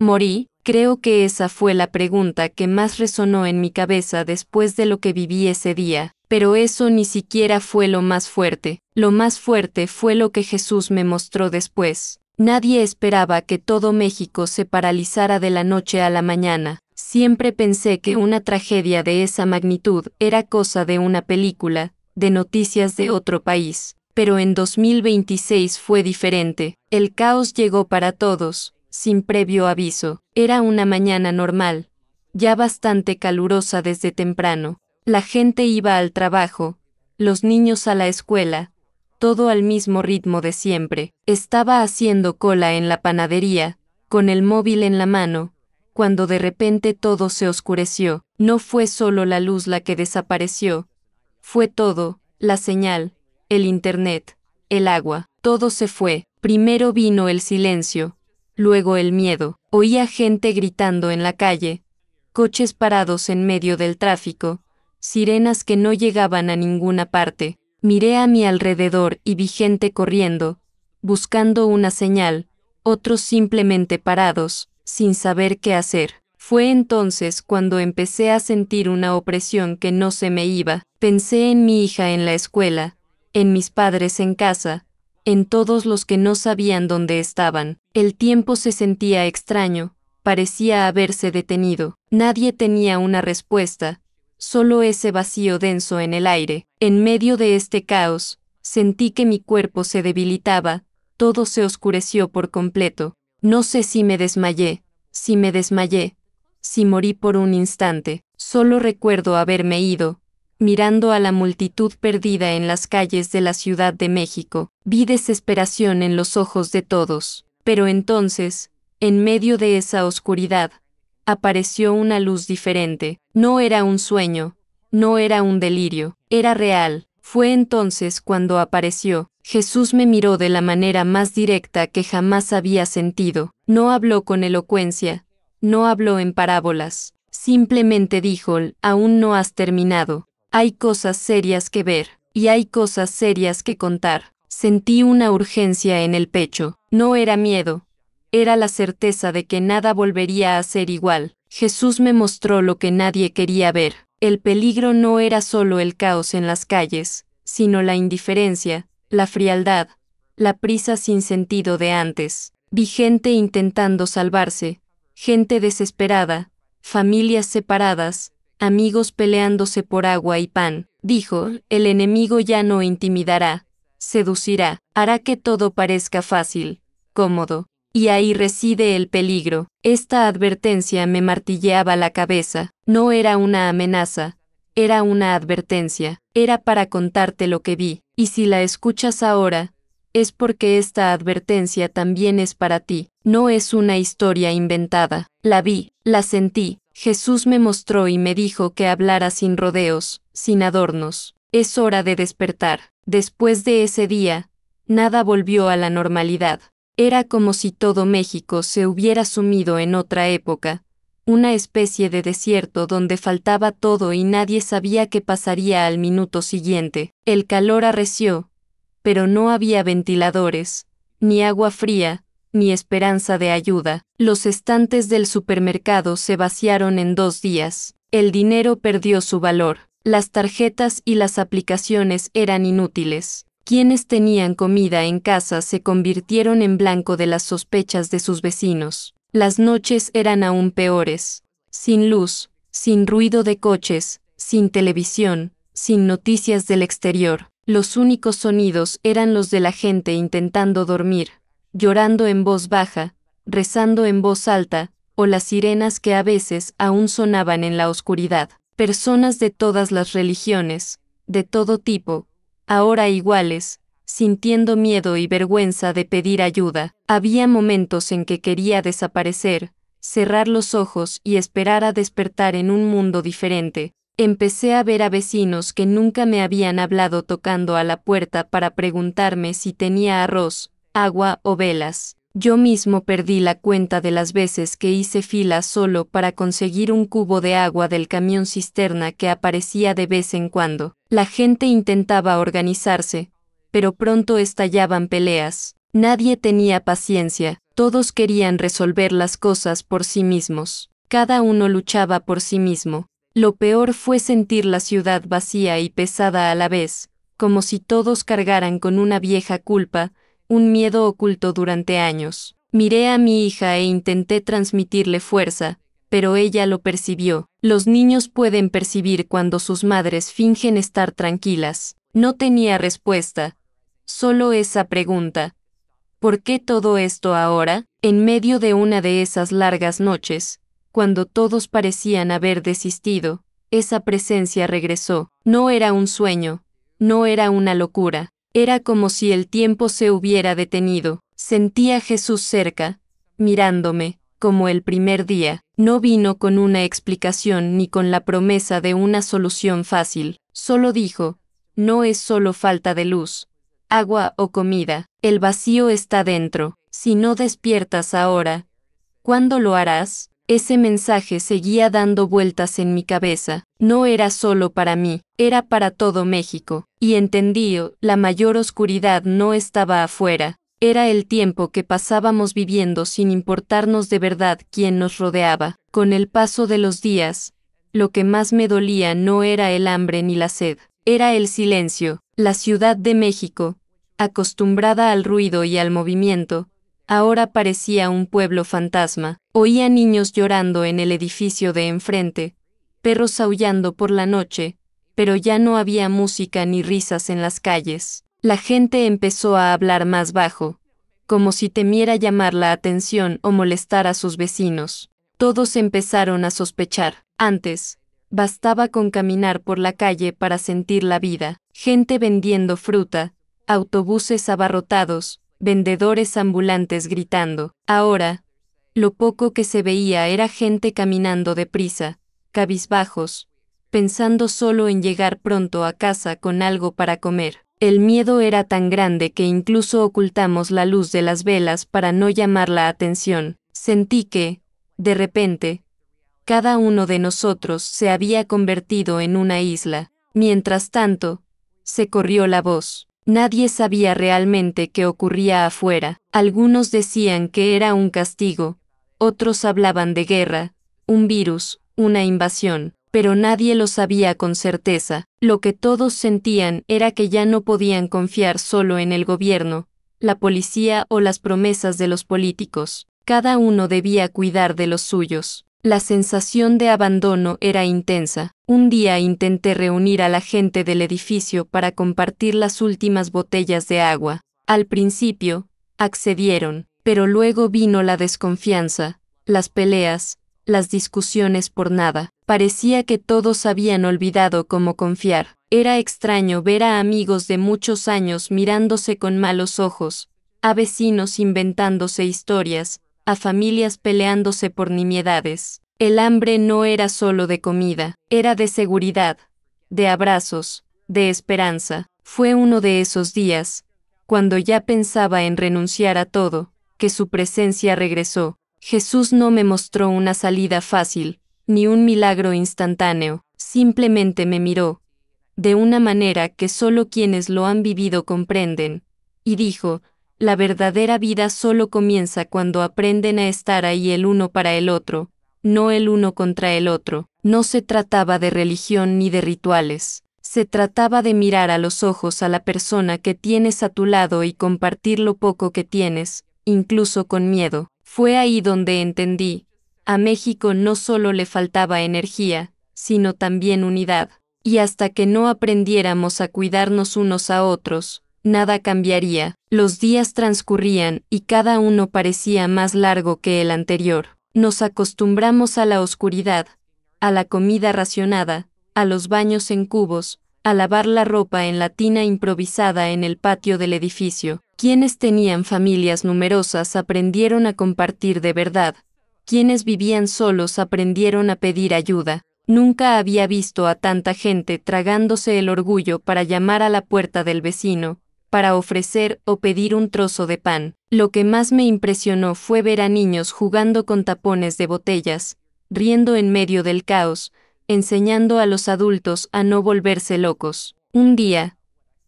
¿Morí? Creo que esa fue la pregunta que más resonó en mi cabeza después de lo que viví ese día. Pero eso ni siquiera fue lo más fuerte. Lo más fuerte fue lo que Jesús me mostró después. Nadie esperaba que todo México se paralizara de la noche a la mañana. Siempre pensé que una tragedia de esa magnitud era cosa de una película, de noticias de otro país. Pero en 2026 fue diferente. El caos llegó para todos, sin previo aviso. Era una mañana normal, ya bastante calurosa desde temprano. La gente iba al trabajo, los niños a la escuela, todo al mismo ritmo de siempre. Estaba haciendo cola en la panadería, con el móvil en la mano, cuando de repente todo se oscureció. No fue solo la luz la que desapareció, fue todo, la señal, el internet, el agua, todo se fue. Primero vino el silencio, luego el miedo. Oía gente gritando en la calle, coches parados en medio del tráfico, sirenas que no llegaban a ninguna parte. Miré a mi alrededor y vi gente corriendo, buscando una señal, otros simplemente parados, sin saber qué hacer. Fue entonces cuando empecé a sentir una opresión que no se me iba. Pensé en mi hija en la escuela, en mis padres en casa, en todos los que no sabían dónde estaban. El tiempo se sentía extraño, parecía haberse detenido. Nadie tenía una respuesta, solo ese vacío denso en el aire. En medio de este caos, sentí que mi cuerpo se debilitaba, todo se oscureció por completo. No sé si me desmayé, si morí por un instante. Solo recuerdo haberme ido, mirando a la multitud perdida en las calles de la Ciudad de México. Vi desesperación en los ojos de todos. Pero entonces, en medio de esa oscuridad, apareció una luz diferente. No era un sueño, no era un delirio, era real. Fue entonces cuando apareció. Jesús me miró de la manera más directa que jamás había sentido. No habló con elocuencia, no habló en parábolas. Simplemente dijo: aún no has terminado. Hay cosas serias que ver, y hay cosas serias que contar. Sentí una urgencia en el pecho. No era miedo, era la certeza de que nada volvería a ser igual. Jesús me mostró lo que nadie quería ver. El peligro no era solo el caos en las calles, sino la indiferencia, la frialdad, la prisa sin sentido de antes. Vi gente intentando salvarse, gente desesperada, familias separadas, amigos peleándose por agua y pan. Dijo: el enemigo ya no intimidará, seducirá, hará que todo parezca fácil, cómodo. Y ahí reside el peligro. Esta advertencia me martilleaba la cabeza. No era una amenaza, era una advertencia. Era para contarte lo que vi. Y si la escuchas ahora, es porque esta advertencia también es para ti. No es una historia inventada. La vi, la sentí. Jesús me mostró y me dijo que hablara sin rodeos, sin adornos. Es hora de despertar. Después de ese día, nada volvió a la normalidad. Era como si todo México se hubiera sumido en otra época, una especie de desierto donde faltaba todo y nadie sabía qué pasaría al minuto siguiente. El calor arreció, pero no había ventiladores, ni agua fría, ni esperanza de ayuda. Los estantes del supermercado se vaciaron en 2 días. El dinero perdió su valor. Las tarjetas y las aplicaciones eran inútiles. Quienes tenían comida en casa se convirtieron en blanco de las sospechas de sus vecinos. Las noches eran aún peores. Sin luz, sin ruido de coches, sin televisión, sin noticias del exterior. Los únicos sonidos eran los de la gente intentando dormir, llorando en voz baja, rezando en voz alta, o las sirenas que a veces aún sonaban en la oscuridad. Personas de todas las religiones, de todo tipo, ahora iguales, sintiendo miedo y vergüenza de pedir ayuda. Había momentos en que quería desaparecer, cerrar los ojos y esperar a despertar en un mundo diferente. Empecé a ver a vecinos que nunca me habían hablado tocando a la puerta para preguntarme si tenía arroz, agua o velas. Yo mismo perdí la cuenta de las veces que hice fila solo para conseguir un cubo de agua del camión cisterna que aparecía de vez en cuando. La gente intentaba organizarse, pero pronto estallaban peleas. Nadie tenía paciencia. Todos querían resolver las cosas por sí mismos. Cada uno luchaba por sí mismo. Lo peor fue sentir la ciudad vacía y pesada a la vez, como si todos cargaran con una vieja culpa, un miedo oculto durante años. Miré a mi hija e intenté transmitirle fuerza, pero ella lo percibió. Los niños pueden percibir cuando sus madres fingen estar tranquilas. No tenía respuesta. Solo esa pregunta. ¿Por qué todo esto ahora? En medio de una de esas largas noches, cuando todos parecían haber desistido, esa presencia regresó. No era un sueño, no era una locura, era como si el tiempo se hubiera detenido. Sentía a Jesús cerca, mirándome, como el primer día. No vino con una explicación ni con la promesa de una solución fácil. Solo dijo, no es solo falta de luz, agua o comida, el vacío está dentro. Si no despiertas ahora, ¿cuándo lo harás? Ese mensaje seguía dando vueltas en mi cabeza. No era solo para mí, era para todo México. Y entendí, la mayor oscuridad no estaba afuera. Era el tiempo que pasábamos viviendo sin importarnos de verdad quién nos rodeaba. Con el paso de los días, lo que más me dolía no era el hambre ni la sed, era el silencio. La Ciudad de México, acostumbrada al ruido y al movimiento, ahora parecía un pueblo fantasma. Oía niños llorando en el edificio de enfrente, perros aullando por la noche, pero ya no había música ni risas en las calles. La gente empezó a hablar más bajo, como si temiera llamar la atención o molestar a sus vecinos. Todos empezaron a sospechar. Antes, bastaba con caminar por la calle para sentir la vida. Gente vendiendo fruta, autobuses abarrotados, vendedores ambulantes gritando. Ahora, lo poco que se veía era gente caminando deprisa, cabizbajos, pensando solo en llegar pronto a casa con algo para comer. El miedo era tan grande que incluso ocultamos la luz de las velas para no llamar la atención. Sentí que, de repente, cada uno de nosotros se había convertido en una isla. Mientras tanto, se corrió la voz. Nadie sabía realmente qué ocurría afuera. Algunos decían que era un castigo, otros hablaban de guerra, un virus, una invasión, pero nadie lo sabía con certeza. Lo que todos sentían era que ya no podían confiar solo en el gobierno, la policía o las promesas de los políticos. Cada uno debía cuidar de los suyos. La sensación de abandono era intensa. Un día intenté reunir a la gente del edificio para compartir las últimas botellas de agua. Al principio, accedieron, pero luego vino la desconfianza, las peleas, las discusiones por nada. Parecía que todos habían olvidado cómo confiar. Era extraño ver a amigos de muchos años mirándose con malos ojos, a vecinos inventándose historias, a familias peleándose por nimiedades. El hambre no era solo de comida, era de seguridad, de abrazos, de esperanza. Fue uno de esos días, cuando ya pensaba en renunciar a todo, que su presencia regresó. Jesús no me mostró una salida fácil, ni un milagro instantáneo, simplemente me miró, de una manera que solo quienes lo han vivido comprenden, y dijo, la verdadera vida solo comienza cuando aprenden a estar ahí el uno para el otro, no el uno contra el otro. No se trataba de religión ni de rituales, se trataba de mirar a los ojos a la persona que tienes a tu lado y compartir lo poco que tienes, incluso con miedo. Fue ahí donde entendí, a México no solo le faltaba energía, sino también unidad, y hasta que no aprendiéramos a cuidarnos unos a otros, nada cambiaría. Los días transcurrían y cada uno parecía más largo que el anterior. Nos acostumbramos a la oscuridad, a la comida racionada, a los baños en cubos, a lavar la ropa en la tina improvisada en el patio del edificio. Quienes tenían familias numerosas aprendieron a compartir de verdad. Quienes vivían solos aprendieron a pedir ayuda. Nunca había visto a tanta gente tragándose el orgullo para llamar a la puerta del vecino, para ofrecer o pedir un trozo de pan. Lo que más me impresionó fue ver a niños jugando con tapones de botellas, riendo en medio del caos, enseñando a los adultos a no volverse locos. Un día,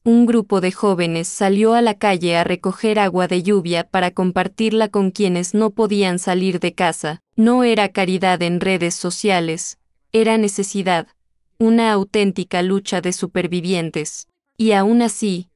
un grupo de jóvenes salió a la calle a recoger agua de lluvia para compartirla con quienes no podían salir de casa. No era caridad en redes sociales, era necesidad, una auténtica lucha de supervivientes. Y aún así,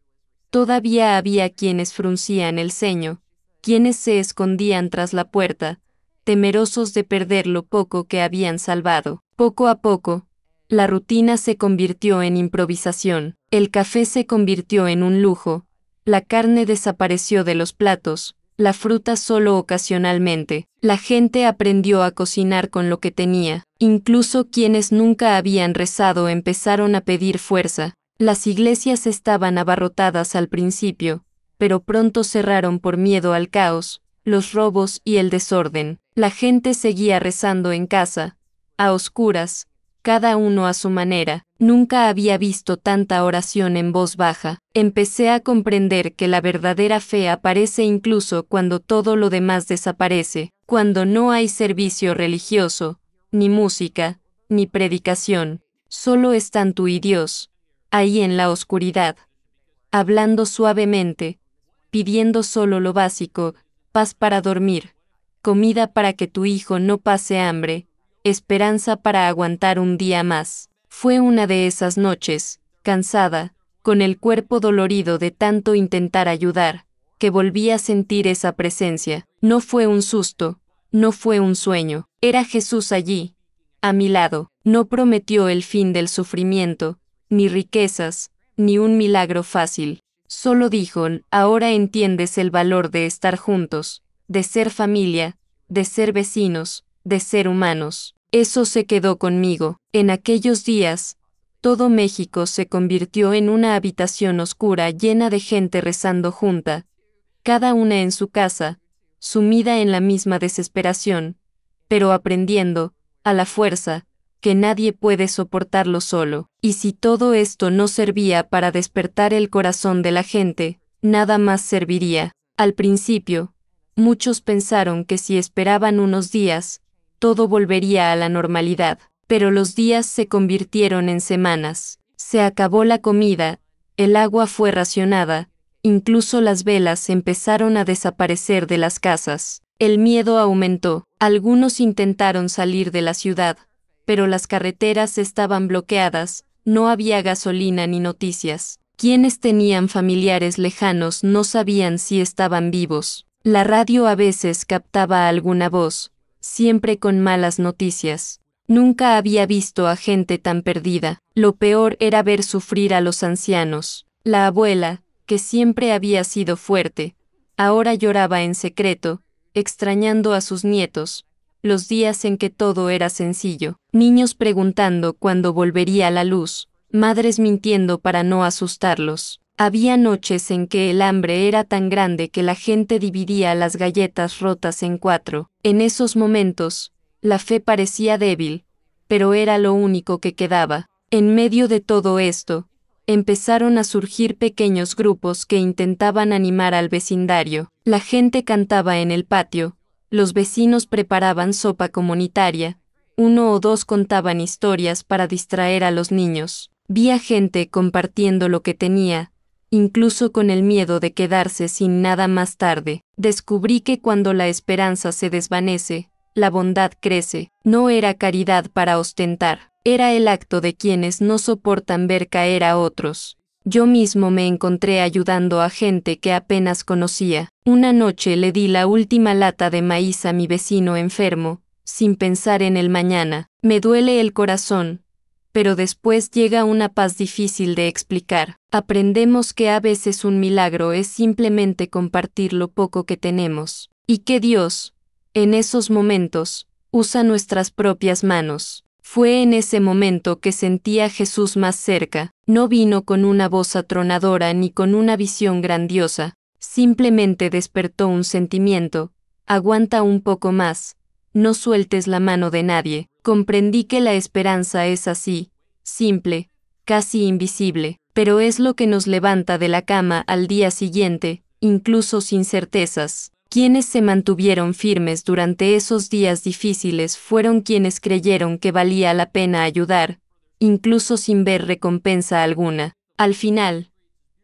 todavía había quienes fruncían el ceño, quienes se escondían tras la puerta, temerosos de perder lo poco que habían salvado. Poco a poco, la rutina se convirtió en improvisación, el café se convirtió en un lujo, la carne desapareció de los platos, la fruta solo ocasionalmente. La gente aprendió a cocinar con lo que tenía, incluso quienes nunca habían rezado empezaron a pedir fuerza. Las iglesias estaban abarrotadas al principio, pero pronto cerraron por miedo al caos, los robos y el desorden. La gente seguía rezando en casa, a oscuras, cada uno a su manera. Nunca había visto tanta oración en voz baja. Empecé a comprender que la verdadera fe aparece incluso cuando todo lo demás desaparece, cuando no hay servicio religioso, ni música, ni predicación. Solo están tú y Dios, ahí en la oscuridad, hablando suavemente, pidiendo solo lo básico, paz para dormir, comida para que tu hijo no pase hambre, esperanza para aguantar un día más. Fue una de esas noches, cansada, con el cuerpo dolorido de tanto intentar ayudar, que volví a sentir esa presencia. No fue un susto, no fue un sueño, era Jesús allí, a mi lado. No prometió el fin del sufrimiento, ni riquezas, ni un milagro fácil. Solo dijo: ahora entiendes el valor de estar juntos, de ser familia, de ser vecinos, de ser humanos. Eso se quedó conmigo. En aquellos días, todo México se convirtió en una habitación oscura llena de gente rezando junta, cada una en su casa, sumida en la misma desesperación, pero aprendiendo, a la fuerza, que nadie puede soportarlo solo. Y si todo esto no servía para despertar el corazón de la gente, nada más serviría. Al principio, muchos pensaron que si esperaban unos días, todo volvería a la normalidad, pero los días se convirtieron en semanas. Se acabó la comida, el agua fue racionada, incluso las velas empezaron a desaparecer de las casas. El miedo aumentó. Algunos intentaron salir de la ciudad, pero las carreteras estaban bloqueadas, no había gasolina ni noticias. Quienes tenían familiares lejanos no sabían si estaban vivos. La radio a veces captaba alguna voz, siempre con malas noticias. Nunca había visto a gente tan perdida. Lo peor era ver sufrir a los ancianos. La abuela, que siempre había sido fuerte, ahora lloraba en secreto, extrañando a sus nietos, los días en que todo era sencillo. Niños preguntando cuándo volvería la luz, madres mintiendo para no asustarlos. Había noches en que el hambre era tan grande que la gente dividía las galletas rotas en 4. En esos momentos, la fe parecía débil, pero era lo único que quedaba. En medio de todo esto, empezaron a surgir pequeños grupos que intentaban animar al vecindario. La gente cantaba en el patio, los vecinos preparaban sopa comunitaria, uno o dos contaban historias para distraer a los niños. Vi a gente compartiendo lo que tenía, incluso con el miedo de quedarse sin nada más tarde. Descubrí que cuando la esperanza se desvanece, la bondad crece. No era caridad para ostentar, era el acto de quienes no soportan ver caer a otros. Yo mismo me encontré ayudando a gente que apenas conocía. Una noche le di la última lata de maíz a mi vecino enfermo, sin pensar en el mañana. Me duele el corazón, pero después llega una paz difícil de explicar. Aprendemos que a veces un milagro es simplemente compartir lo poco que tenemos, y que Dios, en esos momentos, usa nuestras propias manos. Fue en ese momento que sentí a Jesús más cerca. No vino con una voz atronadora ni con una visión grandiosa, simplemente despertó un sentimiento: aguanta un poco más, no sueltes la mano de nadie. Comprendí que la esperanza es así, simple, casi invisible, pero es lo que nos levanta de la cama al día siguiente, incluso sin certezas. Quienes se mantuvieron firmes durante esos días difíciles fueron quienes creyeron que valía la pena ayudar, incluso sin ver recompensa alguna. Al final,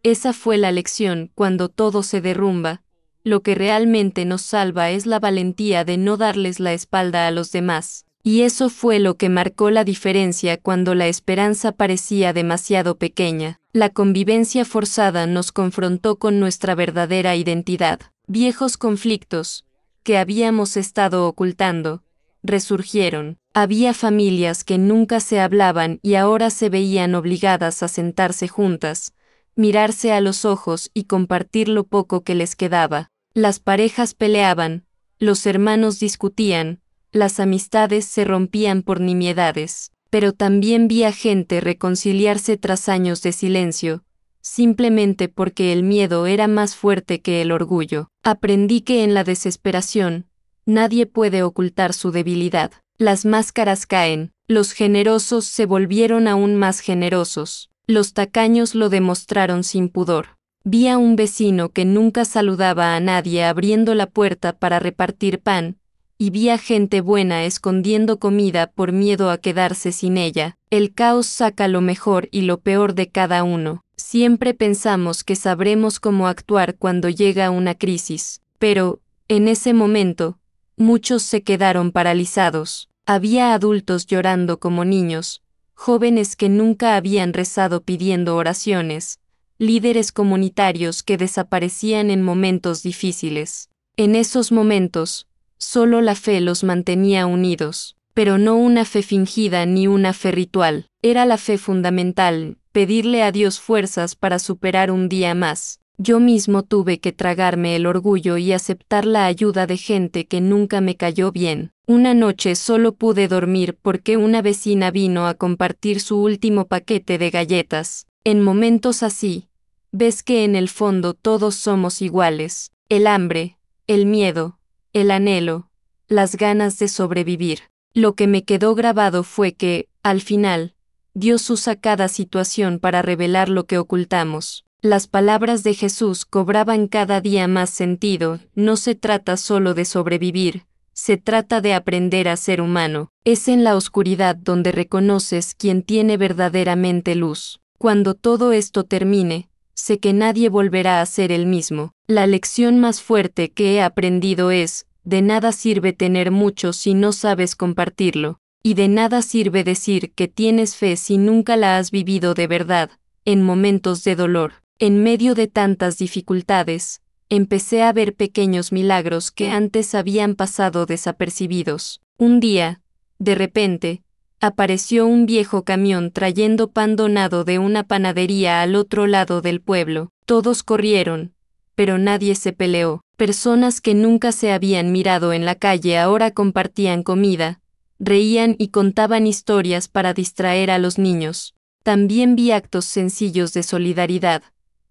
Esa fue la lección. Cuando todo se derrumba, lo que realmente nos salva es la valentía de no darles la espalda a los demás. Y eso fue lo que marcó la diferencia cuando la esperanza parecía demasiado pequeña. La convivencia forzada nos confrontó con nuestra verdadera identidad. Viejos conflictos, que habíamos estado ocultando, resurgieron. Había familias que nunca se hablaban y ahora se veían obligadas a sentarse juntas, mirarse a los ojos y compartir lo poco que les quedaba. Las parejas peleaban, los hermanos discutían, las amistades se rompían por nimiedades, pero también vi a gente reconciliarse tras años de silencio, simplemente porque el miedo era más fuerte que el orgullo. Aprendí que en la desesperación, nadie puede ocultar su debilidad. Las máscaras caen, los generosos se volvieron aún más generosos, los tacaños lo demostraron sin pudor. Vi a un vecino que nunca saludaba a nadie abriendo la puerta para repartir pan, y vi a gente buena escondiendo comida por miedo a quedarse sin ella. El caos saca lo mejor y lo peor de cada uno. Siempre pensamos que sabremos cómo actuar cuando llega una crisis, pero, en ese momento, muchos se quedaron paralizados. Había adultos llorando como niños, jóvenes que nunca habían rezado pidiendo oraciones, líderes comunitarios que desaparecían en momentos difíciles. En esos momentos, solo la fe los mantenía unidos, pero no una fe fingida ni una fe ritual. Era la fe fundamental, pedirle a Dios fuerzas para superar un día más. Yo mismo tuve que tragarme el orgullo y aceptar la ayuda de gente que nunca me cayó bien. Una noche solo pude dormir porque una vecina vino a compartir su último paquete de galletas. En momentos así, ves que en el fondo todos somos iguales. El hambre, el miedo, el anhelo, las ganas de sobrevivir. Lo que me quedó grabado fue que, al final, Dios usa cada situación para revelar lo que ocultamos. Las palabras de Jesús cobraban cada día más sentido. No se trata solo de sobrevivir, se trata de aprender a ser humano. Es en la oscuridad donde reconoces quién tiene verdaderamente luz. Cuando todo esto termine, sé que nadie volverá a ser el mismo. La lección más fuerte que he aprendido es, de nada sirve tener mucho si no sabes compartirlo, y de nada sirve decir que tienes fe si nunca la has vivido de verdad. En momentos de dolor, en medio de tantas dificultades, empecé a ver pequeños milagros que antes habían pasado desapercibidos. Un día, de repente, apareció un viejo camión trayendo pan donado de una panadería al otro lado del pueblo. Todos corrieron, pero nadie se peleó. Personas que nunca se habían mirado en la calle ahora compartían comida, reían y contaban historias para distraer a los niños. También vi actos sencillos de solidaridad,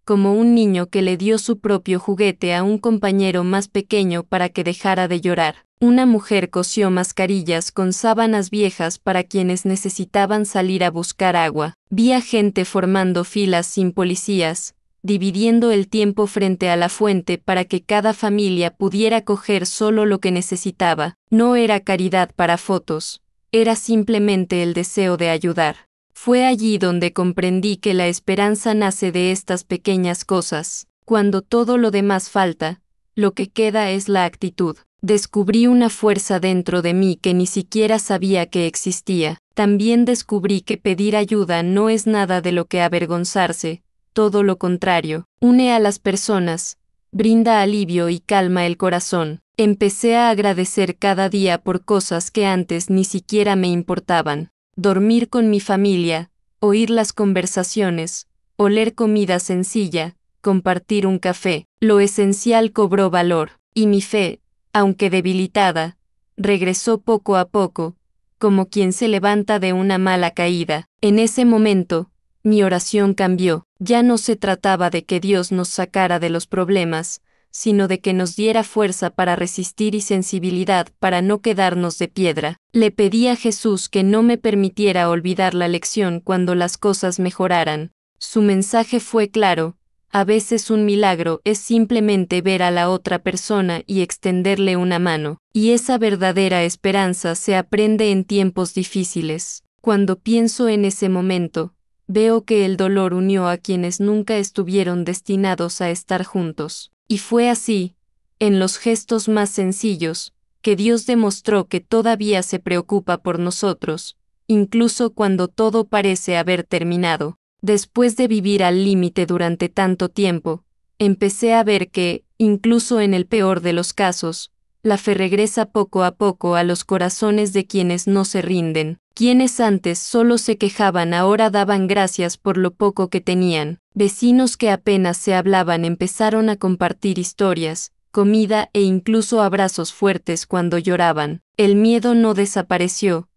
como un niño que le dio su propio juguete a un compañero más pequeño para que dejara de llorar. Una mujer cosió mascarillas con sábanas viejas para quienes necesitaban salir a buscar agua. Vi a gente formando filas sin policías, dividiendo el tiempo frente a la fuente para que cada familia pudiera coger solo lo que necesitaba. No era caridad para fotos, era simplemente el deseo de ayudar. Fue allí donde comprendí que la esperanza nace de estas pequeñas cosas. Cuando todo lo demás falta, lo que queda es la actitud. Descubrí una fuerza dentro de mí que ni siquiera sabía que existía. También descubrí que pedir ayuda no es nada de lo que avergonzarse, todo lo contrario. Une a las personas, brinda alivio y calma el corazón. Empecé a agradecer cada día por cosas que antes ni siquiera me importaban. Dormir con mi familia, oír las conversaciones, oler comida sencilla, compartir un café. Lo esencial cobró valor, y mi fe, aunque debilitada, regresó poco a poco, como quien se levanta de una mala caída. En ese momento, mi oración cambió. Ya no se trataba de que Dios nos sacara de los problemas, sino de que nos diera fuerza para resistir y sensibilidad para no quedarnos de piedra. Le pedí a Jesús que no me permitiera olvidar la lección cuando las cosas mejoraran. Su mensaje fue claro: a veces un milagro es simplemente ver a la otra persona y extenderle una mano. Y esa verdadera esperanza se aprende en tiempos difíciles. Cuando pienso en ese momento, veo que el dolor unió a quienes nunca estuvieron destinados a estar juntos. Y fue así, en los gestos más sencillos, que Dios demostró que todavía se preocupa por nosotros, incluso cuando todo parece haber terminado. Después de vivir al límite durante tanto tiempo, empecé a ver que, incluso en el peor de los casos, la fe regresa poco a poco a los corazones de quienes no se rinden. Quienes antes solo se quejaban ahora daban gracias por lo poco que tenían. Vecinos que apenas se hablaban empezaron a compartir historias, comida e incluso abrazos fuertes cuando lloraban. El miedo no desapareció,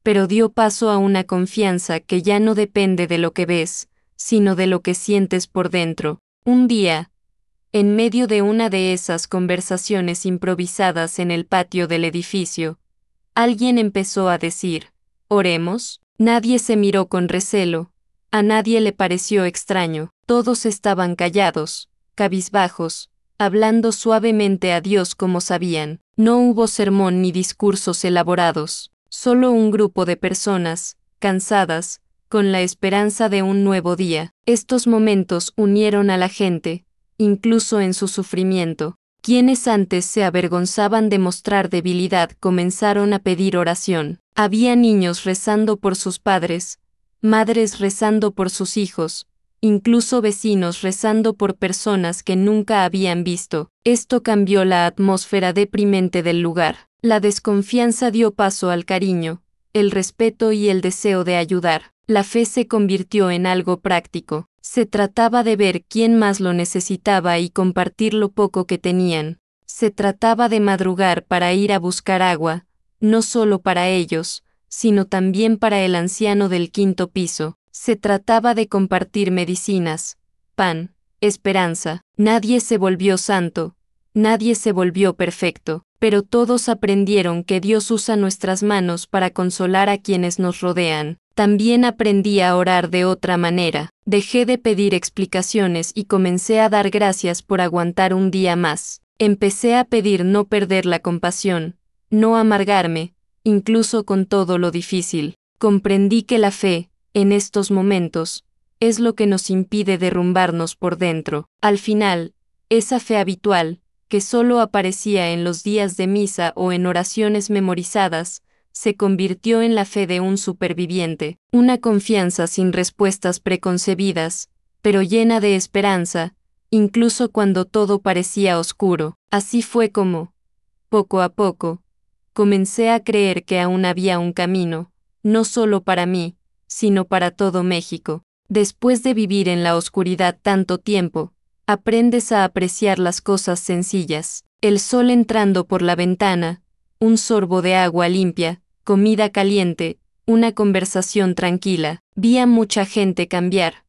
pero dio paso a una confianza que ya no depende de lo que ves, sino de lo que sientes por dentro. Un día, en medio de una de esas conversaciones improvisadas en el patio del edificio, alguien empezó a decir, «¿Oremos?». Nadie se miró con recelo, a nadie le pareció extraño, todos estaban callados, cabizbajos, hablando suavemente a Dios como sabían. No hubo sermón ni discursos elaborados, solo un grupo de personas, cansadas, con la esperanza de un nuevo día. Estos momentos unieron a la gente, incluso en su sufrimiento. Quienes antes se avergonzaban de mostrar debilidad comenzaron a pedir oración. Había niños rezando por sus padres, madres rezando por sus hijos, incluso vecinos rezando por personas que nunca habían visto. Esto cambió la atmósfera deprimente del lugar. La desconfianza dio paso al cariño, el respeto y el deseo de ayudar. La fe se convirtió en algo práctico. Se trataba de ver quién más lo necesitaba y compartir lo poco que tenían. Se trataba de madrugar para ir a buscar agua, no solo para ellos, sino también para el anciano del quinto piso. Se trataba de compartir medicinas, pan, esperanza. Nadie se volvió santo, nadie se volvió perfecto, pero todos aprendieron que Dios usa nuestras manos para consolar a quienes nos rodean. También aprendí a orar de otra manera. Dejé de pedir explicaciones y comencé a dar gracias por aguantar un día más. Empecé a pedir no perder la compasión, no amargarme, incluso con todo lo difícil. Comprendí que la fe, en estos momentos, es lo que nos impide derrumbarnos por dentro. Al final, esa fe habitual, que solo aparecía en los días de misa o en oraciones memorizadas, se convirtió en la fe de un superviviente, una confianza sin respuestas preconcebidas, pero llena de esperanza, incluso cuando todo parecía oscuro. Así fue como, poco a poco, comencé a creer que aún había un camino, no solo para mí, sino para todo México. Después de vivir en la oscuridad tanto tiempo, aprendes a apreciar las cosas sencillas. El sol entrando por la ventana, un sorbo de agua limpia, comida caliente, una conversación tranquila. Vi a mucha gente cambiar,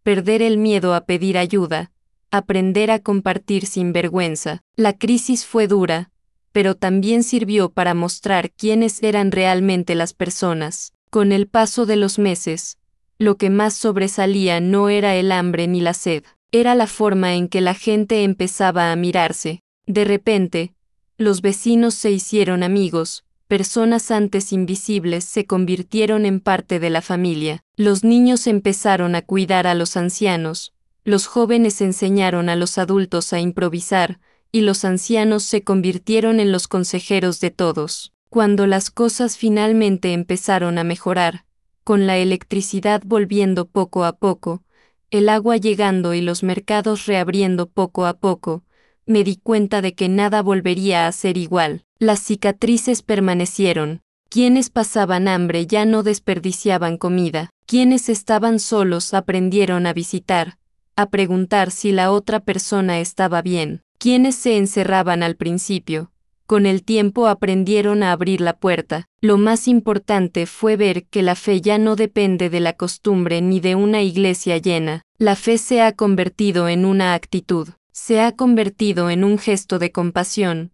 perder el miedo a pedir ayuda, aprender a compartir sin vergüenza. La crisis fue dura, pero también sirvió para mostrar quiénes eran realmente las personas. Con el paso de los meses, lo que más sobresalía no era el hambre ni la sed, era la forma en que la gente empezaba a mirarse. De repente, los vecinos se hicieron amigos, personas antes invisibles se convirtieron en parte de la familia. Los niños empezaron a cuidar a los ancianos, los jóvenes enseñaron a los adultos a improvisar, y los ancianos se convirtieron en los consejeros de todos. Cuando las cosas finalmente empezaron a mejorar, con la electricidad volviendo poco a poco, el agua llegando y los mercados reabriendo poco a poco, me di cuenta de que nada volvería a ser igual. Las cicatrices permanecieron. Quienes pasaban hambre ya no desperdiciaban comida. Quienes estaban solos aprendieron a visitar, a preguntar si la otra persona estaba bien. Quienes se encerraban al principio, con el tiempo aprendieron a abrir la puerta. Lo más importante fue ver que la fe ya no depende de la costumbre ni de una iglesia llena. La fe se ha convertido en una actitud, se ha convertido en un gesto de compasión,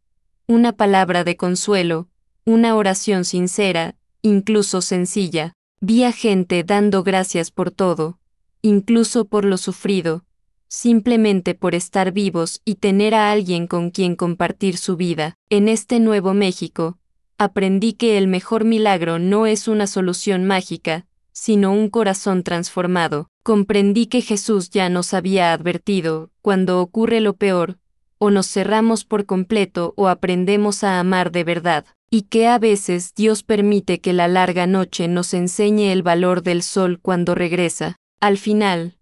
una palabra de consuelo, una oración sincera, incluso sencilla. Vi a gente dando gracias por todo, incluso por lo sufrido, simplemente por estar vivos y tener a alguien con quien compartir su vida. En este nuevo México, aprendí que el mejor milagro no es una solución mágica, sino un corazón transformado. Comprendí que Jesús ya nos había advertido, cuando ocurre lo peor, o nos cerramos por completo o aprendemos a amar de verdad, y que a veces Dios permite que la larga noche nos enseñe el valor del sol cuando regresa. Al final,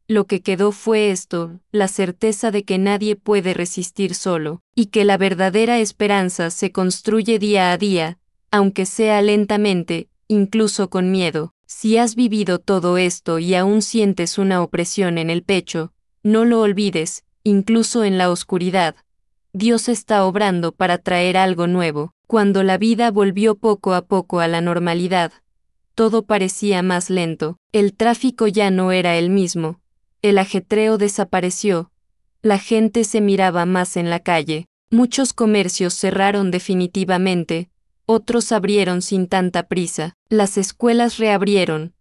lo que quedó fue esto, la certeza de que nadie puede resistir solo, y que la verdadera esperanza se construye día a día, aunque sea lentamente, incluso con miedo. Si has vivido todo esto y aún sientes una opresión en el pecho, no lo olvides, incluso en la oscuridad. Dios está obrando para traer algo nuevo. Cuando la vida volvió poco a poco a la normalidad, todo parecía más lento, el tráfico ya no era el mismo, el ajetreo desapareció, la gente se miraba más en la calle, muchos comercios cerraron definitivamente, otros abrieron sin tanta prisa, las escuelas reabrieron,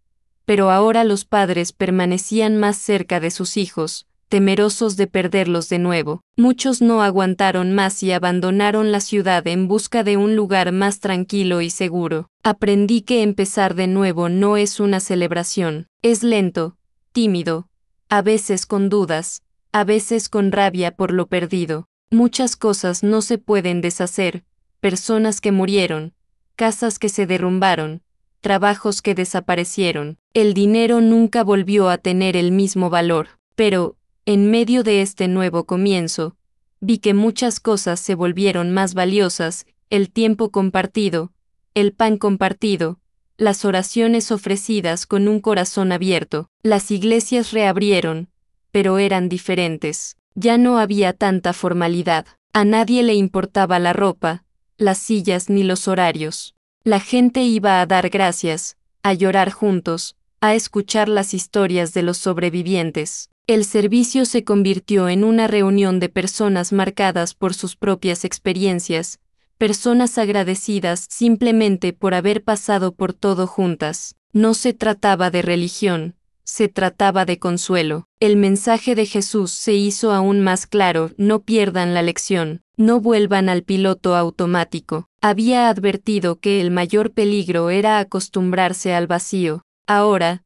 pero ahora los padres permanecían más cerca de sus hijos, temerosos de perderlos de nuevo. Muchos no aguantaron más y abandonaron la ciudad en busca de un lugar más tranquilo y seguro. Aprendí que empezar de nuevo no es una celebración, es lento, tímido, a veces con dudas, a veces con rabia por lo perdido. Muchas cosas no se pueden deshacer, personas que murieron, casas que se derrumbaron, trabajos que desaparecieron. El dinero nunca volvió a tener el mismo valor, pero, en medio de este nuevo comienzo, vi que muchas cosas se volvieron más valiosas, el tiempo compartido, el pan compartido, las oraciones ofrecidas con un corazón abierto. Las iglesias reabrieron, pero eran diferentes. Ya no había tanta formalidad. A nadie le importaba la ropa, las sillas ni los horarios. La gente iba a dar gracias, a llorar juntos, a escuchar las historias de los sobrevivientes. El servicio se convirtió en una reunión de personas marcadas por sus propias experiencias, personas agradecidas simplemente por haber pasado por todo juntas. No se trataba de religión, se trataba de consuelo. El mensaje de Jesús se hizo aún más claro: no pierdan la lección, no vuelvan al piloto automático. Había advertido que el mayor peligro era acostumbrarse al vacío. Ahora,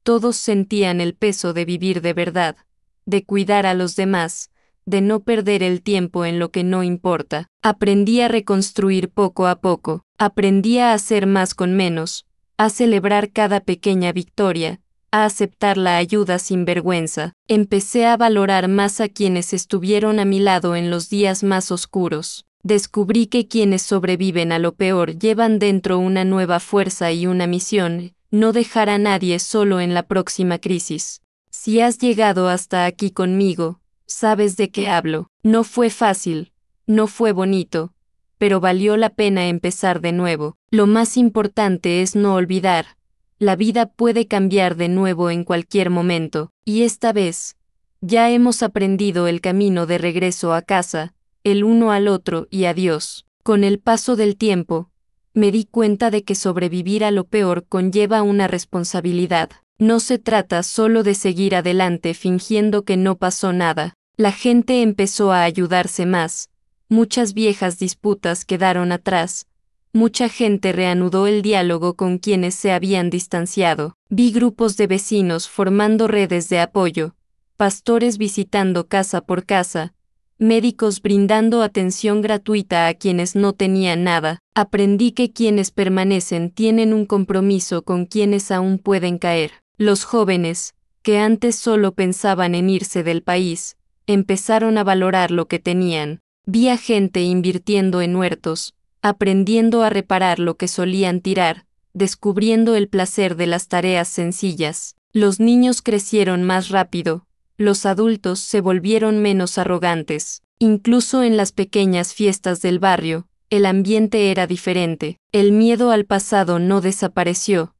todos sentían el peso de vivir de verdad, de cuidar a los demás, de no perder el tiempo en lo que no importa. Aprendí a reconstruir poco a poco, aprendí a hacer más con menos, a celebrar cada pequeña victoria, a aceptar la ayuda sin vergüenza. Empecé a valorar más a quienes estuvieron a mi lado en los días más oscuros. Descubrí que quienes sobreviven a lo peor llevan dentro una nueva fuerza y una misión: no dejar a nadie solo en la próxima crisis. Si has llegado hasta aquí conmigo, sabes de qué hablo. No fue fácil, no fue bonito, pero valió la pena empezar de nuevo. Lo más importante es no olvidar: la vida puede cambiar de nuevo en cualquier momento, y esta vez, ya hemos aprendido el camino de regreso a casa, el uno al otro y a Dios. Con el paso del tiempo, me di cuenta de que sobrevivir a lo peor conlleva una responsabilidad. No se trata solo de seguir adelante fingiendo que no pasó nada. La gente empezó a ayudarse más, muchas viejas disputas quedaron atrás, mucha gente reanudó el diálogo con quienes se habían distanciado. Vi grupos de vecinos formando redes de apoyo, pastores visitando casa por casa, médicos brindando atención gratuita a quienes no tenían nada. Aprendí que quienes permanecen tienen un compromiso con quienes aún pueden caer. Los jóvenes, que antes solo pensaban en irse del país, empezaron a valorar lo que tenían. Vi a gente invirtiendo en huertos, aprendiendo a reparar lo que solían tirar, descubriendo el placer de las tareas sencillas. Los niños crecieron más rápido, los adultos se volvieron menos arrogantes. Incluso en las pequeñas fiestas del barrio, el ambiente era diferente. El miedo al pasado no desapareció,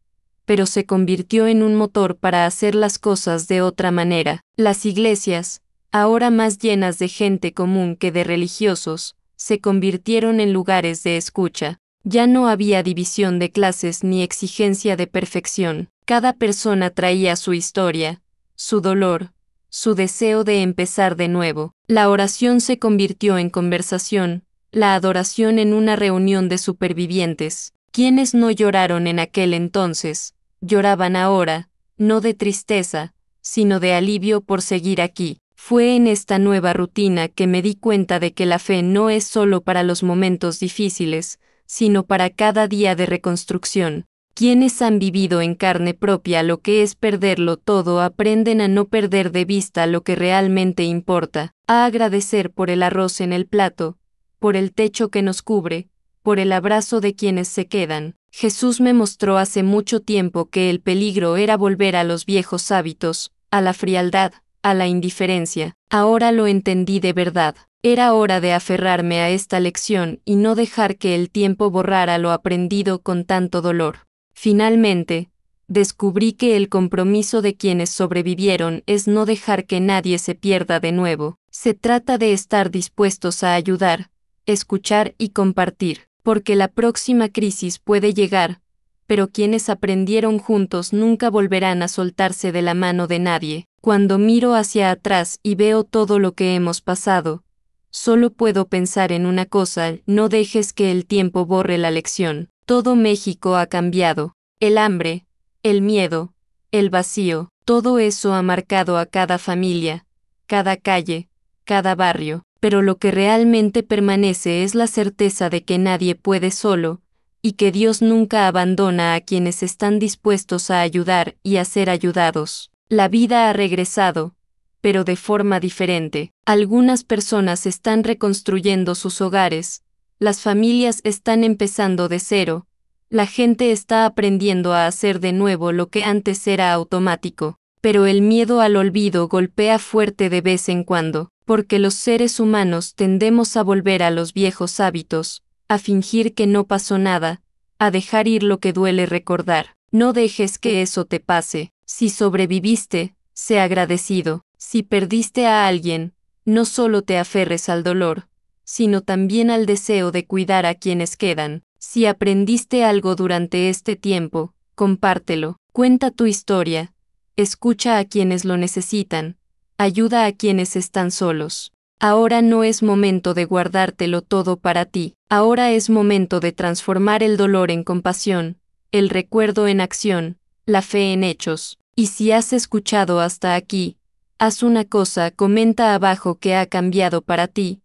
pero se convirtió en un motor para hacer las cosas de otra manera. Las iglesias, ahora más llenas de gente común que de religiosos, se convirtieron en lugares de escucha. Ya no había división de clases ni exigencia de perfección. Cada persona traía su historia, su dolor, su deseo de empezar de nuevo. La oración se convirtió en conversación, la adoración en una reunión de supervivientes. ¿Quiénes no lloraron en aquel entonces? lloraban ahora, no de tristeza, sino de alivio por seguir aquí. Fue en esta nueva rutina que me di cuenta de que la fe no es solo para los momentos difíciles, sino para cada día de reconstrucción. Quienes han vivido en carne propia lo que es perderlo todo aprenden a no perder de vista lo que realmente importa, a agradecer por el arroz en el plato, por el techo que nos cubre, por el abrazo de quienes se quedan. Jesús me mostró hace mucho tiempo que el peligro era volver a los viejos hábitos, a la frialdad, a la indiferencia. Ahora lo entendí de verdad. Era hora de aferrarme a esta lección y no dejar que el tiempo borrara lo aprendido con tanto dolor. Finalmente, descubrí que el compromiso de quienes sobrevivieron es no dejar que nadie se pierda de nuevo. Se trata de estar dispuestos a ayudar, escuchar y compartir, porque la próxima crisis puede llegar, pero quienes aprendieron juntos nunca volverán a soltarse de la mano de nadie. Cuando miro hacia atrás y veo todo lo que hemos pasado, solo puedo pensar en una cosa: no dejes que el tiempo borre la lección. Todo México ha cambiado. El hambre, el miedo, el vacío, todo eso ha marcado a cada familia, cada calle, cada barrio, pero lo que realmente permanece es la certeza de que nadie puede solo, y que Dios nunca abandona a quienes están dispuestos a ayudar y a ser ayudados. La vida ha regresado, pero de forma diferente. Algunas personas están reconstruyendo sus hogares, las familias están empezando de cero, la gente está aprendiendo a hacer de nuevo lo que antes era automático, pero el miedo al olvido golpea fuerte de vez en cuando, porque los seres humanos tendemos a volver a los viejos hábitos, a fingir que no pasó nada, a dejar ir lo que duele recordar. No dejes que eso te pase. Si sobreviviste, sé agradecido. Si perdiste a alguien, no solo te aferres al dolor, sino también al deseo de cuidar a quienes quedan. Si aprendiste algo durante este tiempo, compártelo. Cuenta tu historia. Escucha a quienes lo necesitan. Ayuda a quienes están solos. Ahora no es momento de guardártelo todo para ti. Ahora es momento de transformar el dolor en compasión, el recuerdo en acción, la fe en hechos. Y si has escuchado hasta aquí, haz una cosa: comenta abajo qué ha cambiado para ti.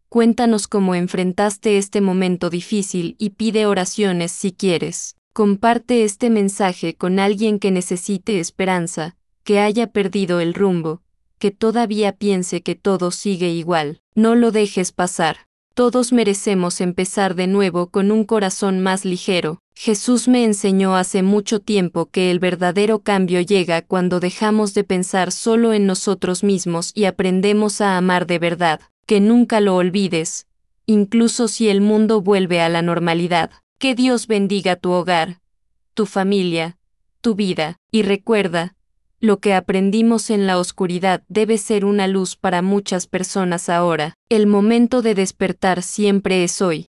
Cuéntanos cómo enfrentaste este momento difícil y pide oraciones si quieres. Comparte este mensaje con alguien que necesite esperanza, que haya perdido el rumbo, que todavía piense que todo sigue igual. No lo dejes pasar. Todos merecemos empezar de nuevo con un corazón más ligero. Jesús me enseñó hace mucho tiempo que el verdadero cambio llega cuando dejamos de pensar solo en nosotros mismos y aprendemos a amar de verdad. Que nunca lo olvides, incluso si el mundo vuelve a la normalidad. Que Dios bendiga tu hogar, tu familia, tu vida, y recuerda, lo que aprendimos en la oscuridad debe ser una luz para muchas personas ahora. El momento de despertar siempre es hoy.